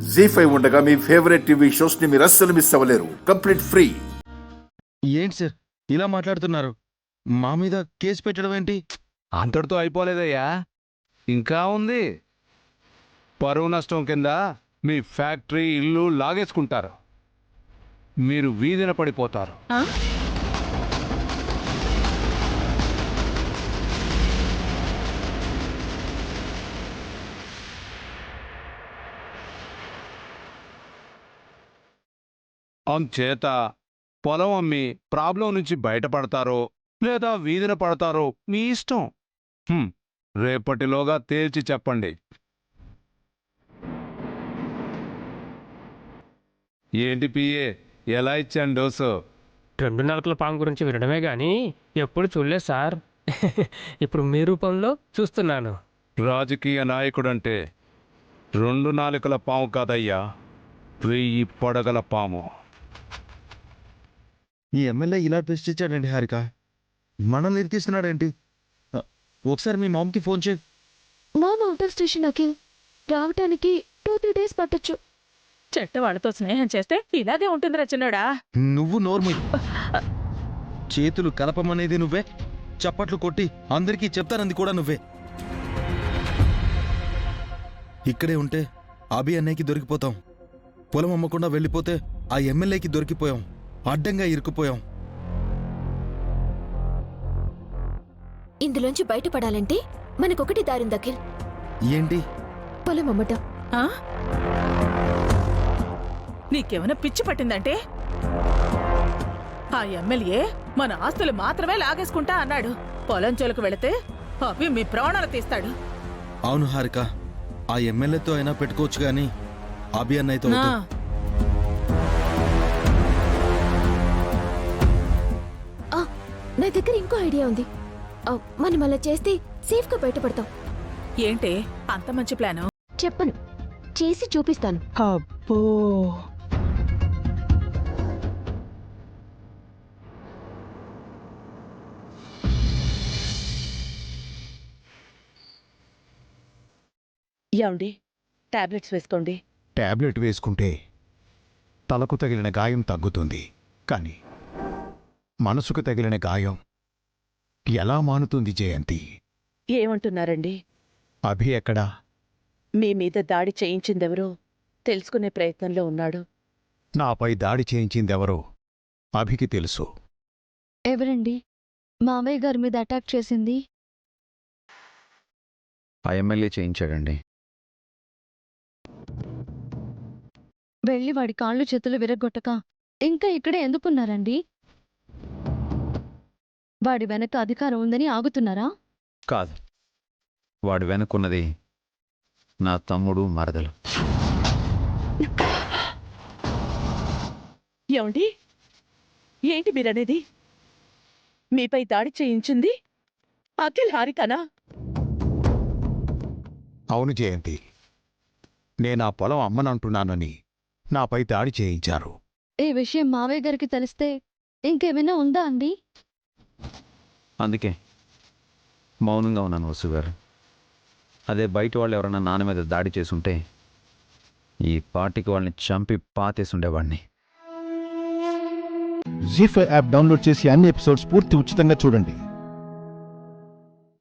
జీ5 ఉండగా మీ favourite TV shows ని మీరు అస్సలు మిస్ అవ్వలేరు. Complete free. ఏంటి సార్ ఇలా మాట్లాడుతున్నారు? మా మీద కేసు పెట్టడం ఏంటి? అంతటితో అయిపోలేదయ్యా, ఇంకా ఉంది. పరువు నష్టం కింద మీ ఫ్యాక్టరీ, ఇల్లు లాగేసుకుంటారు. మీరు వీధిన పడిపోతారు. అందుచేత పొలం అమ్మి ప్రాబ్లం నుంచి బయటపడతారో లేదా వీధిన పడతారో మీ ఇష్టం. రేపటిలోగా తేల్చి చెప్పండి. ఏంటి పిఏ, ఎలా ఇచ్చాను డోసు? 2 నలకల పాము గురించి వినడమే గాని ఎప్పుడు చూడలేదు సార్. ఇప్పుడు మీ రూపంలో చూస్తున్నాను. రాజకీయ నాయకుడంటే 2 నాలుకల పాము కాదయ్యా, 1000 పడగల పాము. ఈ ఎమ్మెల్యే ఇలా ట్విస్ట్ ఇచ్చాడండి హారిక. మనల్ని ఇరికిస్తున్నాడేంటి? ఒకసారి మీ మామ్కి ఫోన్ చేయి. Mom out of station Akhil, రావటానికి 2-3 డేస్ పట్టొచ్చు. చెట్ట వాళ్ళతో స్నేహం చేస్తే ఇలాగే ఉంటుంది రచనడా. నువ్వు నోర్మి. చేతులు కలపమనేది నువ్వే, చప్పట్లు కొట్టి అందరికీ చెప్తానంది కూడా నువ్వే. ఇక్కడే ఉంటే అభి అన్నయ్యకి దొరికిపోతాం. పొలం అమ్మకుండా వెళ్ళిపోతే ఆ ఎమ్మెల్యేకి దొరికిపోయాం. అడ్డంగా ఇరుక్కుపోయాం. ఇందులోంచి బయటపడాలంటే మనకొకటి దారింది అఖిల్. ఏంటి? పొలం అమ్మటం. నీకేమైనా పిచ్చి పట్టిందంటే? ఆ ఎమ్మెల్యే మన ఆస్తులు మాత్రమే లాగేసుకుంటా అన్నాడు. పొలం చోలకు వెళితే అవి మీ ప్రాణాలు తీస్తాడు. అవును హారిక, ఆ ఎమ్మెల్యేతో అయినా పెట్టుకోవచ్చు గాని అభి అన్నయ్యతో వద్దు. నా దగ్గర ఇంకో ఐడియా ఉంది. మనం అలా చేస్తే సేఫ్ గా బయటపడతాం. ఏంటే అంత మంచి ప్లాను? చెప్పను, చేసి చూపిస్తాను. అబ్బో, ఏమండి, టాబ్లెట్స్ వేసుకోండి. టాబ్లెట్ వేసుకుంటే తలకు తగిలిన గాయం తగ్గుతుంది, కానీ మనసుకు తగిలిన గాయం ఎలా మానుతుంది జయంతి? ఏమంటున్నారండి? అభి ఎక్కడా? మీ మీద దాడి చేయించిందెవరో తెలుసుకునే ప్రయత్నంలో ఉన్నాడు. నాపై దాడి చేయించిందెవరో అభికి తెలుసు. ఎవరండి మామయ్య గారి మీద అటాక్ చేసింది? ఆ ఎమ్మెల్యే చేయించాడండి. వెళ్ళి వాడి కాళ్ళు చేతులు విరగొట్టక ఇంకా ఇక్కడే ఎందుకున్నారండి? వాడి వెనక అధికారం ఉందని ఆగుతున్నారా? కాదు, వాడు వెనుకున్నది నా తమ్ముడు, మరదలు. ఏమండి, ఏంటి మీరనేది? మీపై దాడి చేయించింది అఖిల్ హారికనా? అవును జయంతి, నేనా పొలం అమ్మనంటున్నానని నాపై దాడి చేయించారు. ఈ విషయం మావయ్య గారికి తెలిస్తే ఇంకేమైనా ఉందా అండి? అందుకే మౌనంగా ఉన్నాను వసు గారు. అదే బయట వాళ్ళు ఎవరైనా నాన్న మీద దాడి చేసుంటే ఈ పార్టీకి వాళ్ళని చంపి పాతేసి ఉండేవాడిని. జీ5 యాప్ డౌన్లోడ్ చేసి అన్ని ఎపిసోడ్స్ పూర్తి ఉచితంగా చూడండి.